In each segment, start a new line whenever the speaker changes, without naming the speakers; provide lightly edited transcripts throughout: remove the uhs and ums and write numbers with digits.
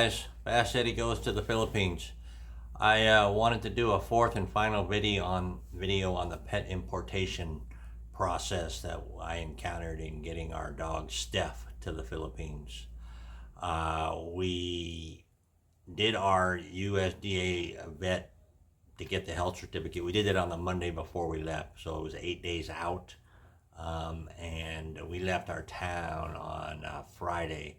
guys, Fast Eddie goes to the Philippines. I wanted to do a fourth and final video on the pet importation process that I encountered in getting our dog Steph to the Philippines. We did our USDA vet to get the health certificate. We did it on the Monday before we left, so it was 8 days out. And we left our town on Friday,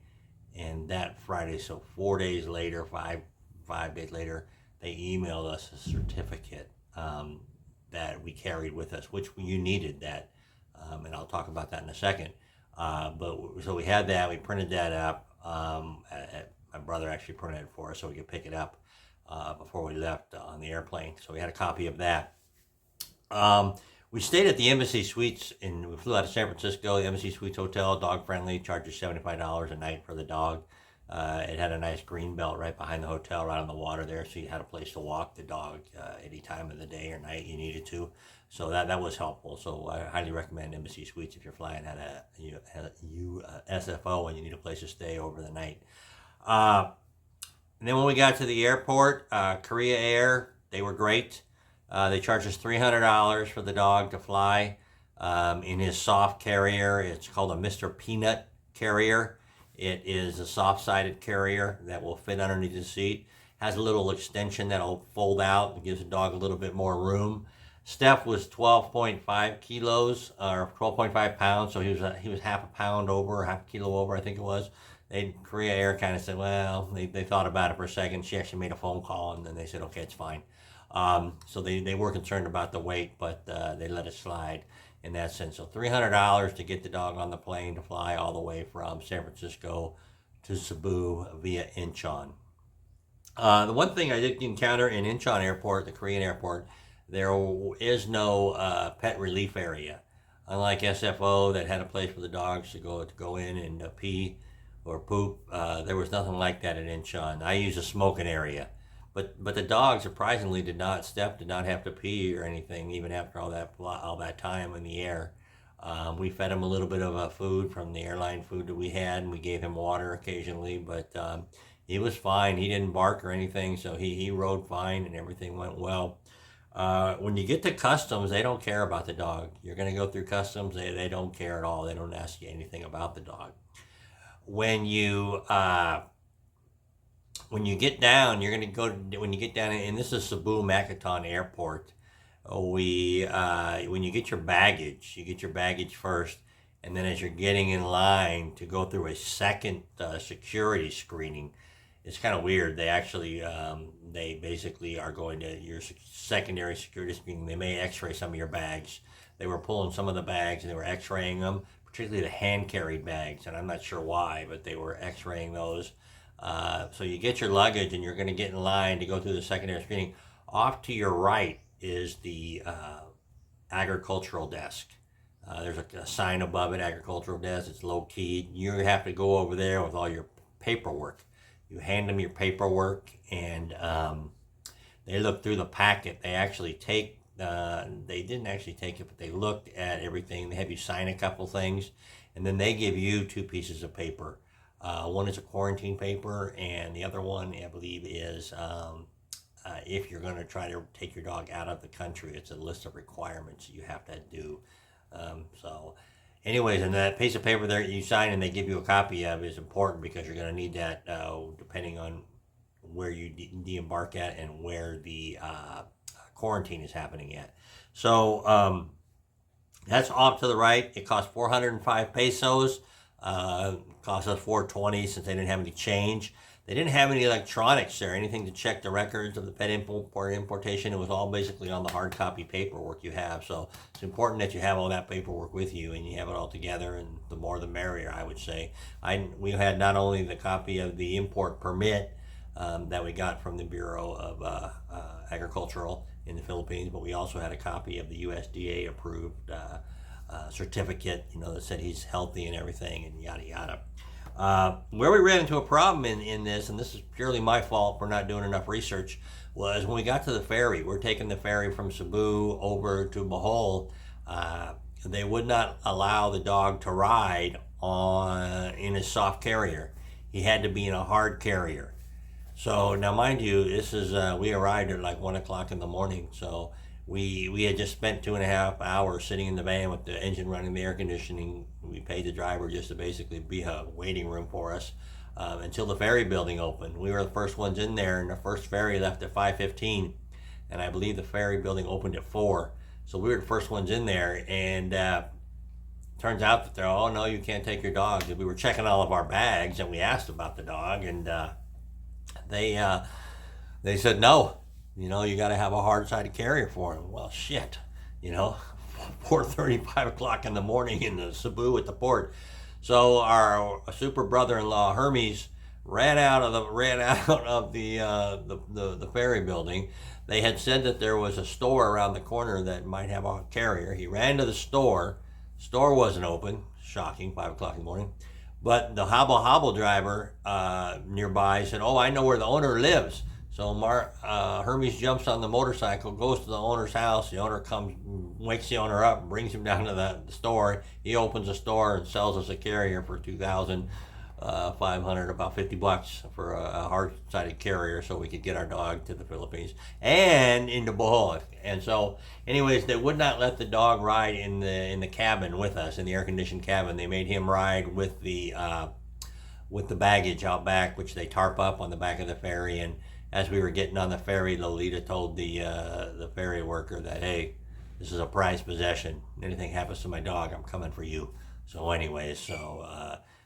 and that Friday, so 4 days later, five days later, they emailed us a certificate that we carried with us, which you needed that, and I'll talk about that in a second. But so we had that, we printed that up. My brother actually printed it for us so we could pick it up before we left on the airplane. So we had a copy of that. We stayed at the Embassy Suites, and we flew out of San Francisco. The Embassy Suites Hotel, dog friendly, charges $75 a night for the dog. It had a nice green belt right behind the hotel, right on the water there, so you had a place to walk the dog any time of the day or night you needed to. So that was helpful. So I highly recommend Embassy Suites if you're flying at a SFO and you need a place to stay over the night. And then when we got to the airport, Korea Air, they were great. They charged us $300 for the dog to fly in his soft carrier. It's called a Mr. Peanut carrier. It is a soft-sided carrier that will fit underneath the seat. Has a little extension that'll fold out and gives the dog a little bit more room. Steph was 12.5 kilos or 12.5 pounds, so he was half a pound over, half a kilo over, I think it was. Korea Air kind of said, well, they thought about it for a second. She actually made a phone call, and then they said, okay, it's fine. So they were concerned about the weight, but they let it slide in that sense. So $300 to get the dog on the plane to fly all the way from San Francisco to Cebu via Incheon. The one thing I did encounter in Incheon Airport, the Korean airport, there is no pet relief area. Unlike SFO that had a place for the dogs to go in and pee or poop, there was nothing like that at Incheon. I used a smoking area. But the dog surprisingly Steph did not have to pee or anything even after all that time in the air. We fed him a little bit of food from the airline food that we had, and we gave him water occasionally, but he was fine. He didn't bark or anything, so he rode fine and everything went well. When you get to customs, they don't care about the dog. You're going to go through customs, they don't care at all. They don't ask you anything about the dog. When you get down, when you get down, and this is Cebu Makaton Airport. When you get your baggage first, and then as you're getting in line to go through a second security screening, it's kind of weird. They actually, they basically are going to your secondary security screening. They may x-ray some of your bags. They were pulling some of the bags and they were x-raying them, particularly the hand-carried bags, and I'm not sure why, but they were x-raying those. So you get your luggage and you're going to get in line to go through the secondary screening. Off to your right is the agricultural desk. There's a sign above it, agricultural desk. It's low key. You have to go over there with all your paperwork. You hand them your paperwork, and they look through the packet. They actually they didn't actually take it, but they looked at everything. They have you sign a couple things, and then they give you two pieces of paper. One is a quarantine paper, and the other one, I believe, is if you're going to try to take your dog out of the country. It's a list of requirements you have to do. So anyways, and that piece of paper there you sign and they give you a copy of is important because you're going to need that depending on where you de-embark at and where the quarantine is happening at. So that's off to the right. It costs 405 pesos. Cost us 420 since they didn't have any change. They didn't have any electronics there, anything to check the records of the pet importation. It was all basically on the hard copy paperwork you have. So it's important that you have all that paperwork with you and you have it all together, and the more the merrier, I would say. We had not only the copy of the import permit that we got from the Bureau of Agricultural in the Philippines, but we also had a copy of the USDA approved certificate, that said he's healthy and everything, and yada yada. Where we ran into a problem in this, and this is purely my fault for not doing enough research, was when we got to the ferry. We're taking the ferry from Cebu over to Bohol. They would not allow the dog to ride in a soft carrier. He had to be in a hard carrier. So now, mind you, this is we arrived at like 1 o'clock in the morning. So we had just spent 2.5 hours sitting in the van with the engine running, the air conditioning. We paid the driver just to basically be a waiting room for us until the ferry building opened. We were the first ones in there, and the first ferry left at 5:15, and I believe the ferry building opened at 4. So we were the first ones in there, and turns out that they're, oh no, you can't take your dog. We were checking all of our bags, and we asked about the dog, and they they said no. You know, you got to have a hard-sided carrier for him. Well, shit. You know, 4:30, 5 o'clock in the morning in the Cebu at the port. So our super brother-in-law Hermes ran out of the ferry building. They had said that there was a store around the corner that might have a carrier. He ran to the store. Store wasn't open. Shocking, 5 o'clock in the morning. But the hobble driver nearby said, "Oh, I know where the owner lives." So Hermes jumps on the motorcycle, goes to the owner's house. The owner comes, wakes the owner up, brings him down to the store. He opens the store and sells us a carrier for $2,500, about $50 for a hard-sided carrier, so we could get our dog to the Philippines and into Bohol. And so, anyways, they would not let the dog ride in the cabin with us, in the air-conditioned cabin. They made him ride with the baggage out back, which they tarp up on the back of the ferry. And as we were getting on the ferry, Lolita told the ferry worker that, hey, this is a prized possession. Anything happens to my dog, I'm coming for you. So anyways,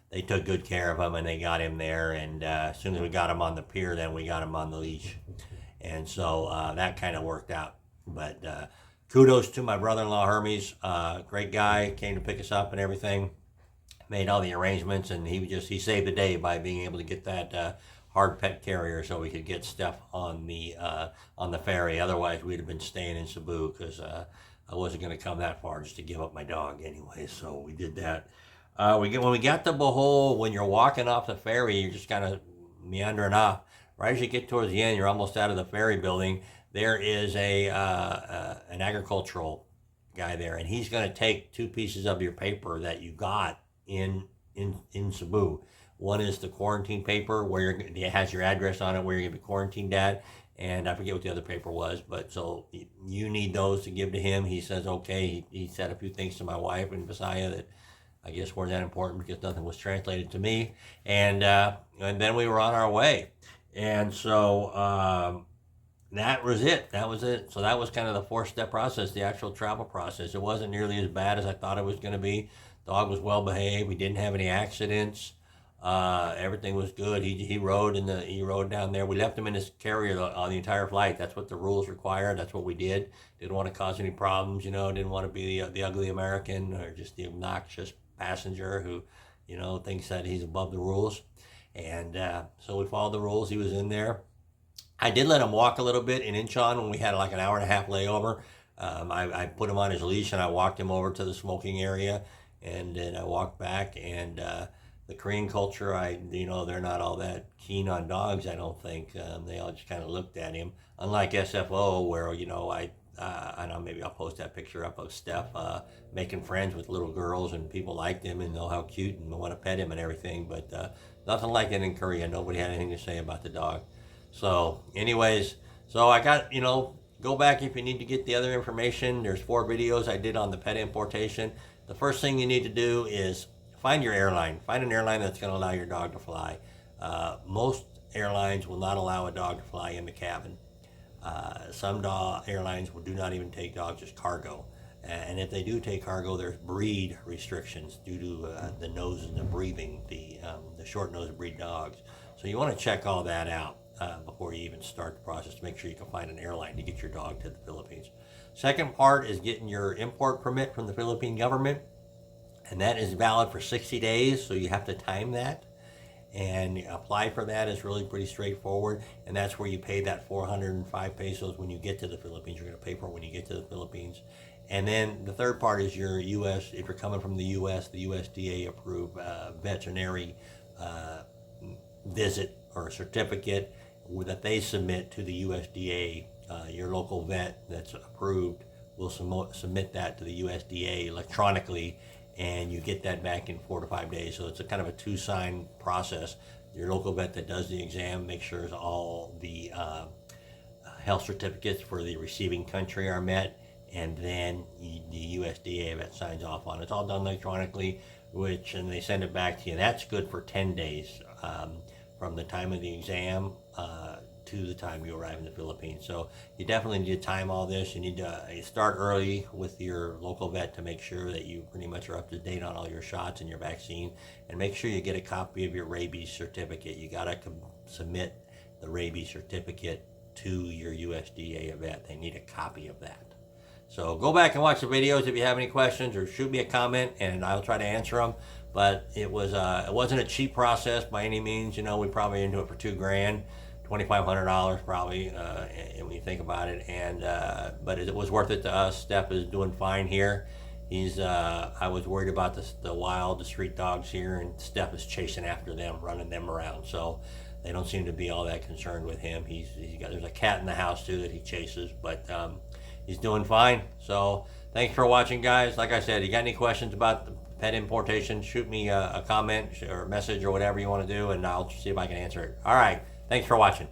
they took good care of him, and they got him there. And as soon as we got him on the pier, then we got him on the leash. And so that kind of worked out. But kudos to my brother-in-law, Hermes. Great guy, came to pick us up and everything. Made all the arrangements, and he saved the day by being able to get that hard pet carrier so we could get stuff on the ferry. Otherwise, we'd have been staying in Cebu because I wasn't going to come that far just to give up my dog anyway. So we did that. When we got to Bohol, when you're walking off the ferry, you're just kind of meandering off. Right as you get towards the end, you're almost out of the ferry building. There is an agricultural guy there, and he's going to take 2 pieces of your paper that you got in Cebu. One is the quarantine paper where it has your address on it, where you're going to be quarantined at, and I forget what the other paper was, but so you need those to give to him. He says okay. He said a few things to my wife and Visaya that I guess weren't that important because nothing was translated to me, and then we were on our way, and so that was it. So that was kind of the 4-step process, the actual travel process. It wasn't nearly as bad as I thought it was going to be. Dog was well behaved. We didn't have any accidents. Everything was good. He rode down there. We left him in his carrier on the entire flight. That's what the rules require. That's what we did. Didn't want to cause any problems. Didn't want to be the ugly American or just the obnoxious passenger who, thinks that he's above the rules. And so we followed the rules. He was in there. I did let him walk a little bit in Incheon when we had like an hour and a half layover. I put him on his leash and I walked him over to the smoking area. And then I walked back, and the Korean culture, they're not all that keen on dogs, I don't think. They all just kind of looked at him. Unlike SFO, where, I know maybe I'll post that picture up of Steph making friends with little girls, and people liked him and know how cute and want to pet him and everything. But nothing like it in Korea. Nobody had anything to say about the dog. So anyways, I got, go back if you need to get the other information. There's 4 videos I did on the pet importation. The first thing you need to do is find your airline. Find an airline that's going to allow your dog to fly. Most airlines will not allow a dog to fly in the cabin. Some airlines do not even take dogs as cargo. And if they do take cargo, there's breed restrictions due to the nose and the breathing, the short-nosed breed dogs. So you want to check all that out before you even start the process to make sure you can find an airline to get your dog to the Philippines. Second part is getting your import permit from the Philippine government, and that is valid for 60 days, so you have to time that. And apply for that is really pretty straightforward, and that's where you pay that 405 pesos when you get to the Philippines. You're going to pay for it when you get to the Philippines. And then the third part is your U.S., if you're coming from the U.S., the USDA approved veterinary visit or certificate that they submit to the USDA. Your local vet that's approved will submit that to the USDA electronically, and you get that back in 4 to 5 days. So it's a kind of a 2-sign process. your local vet that does the exam, make sure all the health certificates for the receiving country are met, and then the USDA vet signs off on it. It's all done electronically, and they send it back to you. That's good for 10 days from the time of the exam to the time you arrive in the Philippines. So you definitely need to time all this. You need to start early with your local vet to make sure that you pretty much are up to date on all your shots and your vaccine, and make sure you get a copy of your rabies certificate. You got to submit the rabies certificate to your USDA vet. They need a copy of that. So go back and watch the videos if you have any questions, or shoot me a comment and I'll try to answer them. But it wasn't a cheap process by any means. You know, we probably into it for $2,000. $2,500 probably, when you think about it, and but it was worth it to us. Steph is doing fine here. I was worried about the street dogs here, and Steph is chasing after them, running them around. So they don't seem to be all that concerned with him. There's a cat in the house too that he chases, but he's doing fine. So thanks for watching, guys. Like I said, you got any questions about the pet importation, shoot me a comment or a message or whatever you want to do, and I'll see if I can answer it. All right. Thanks for watching.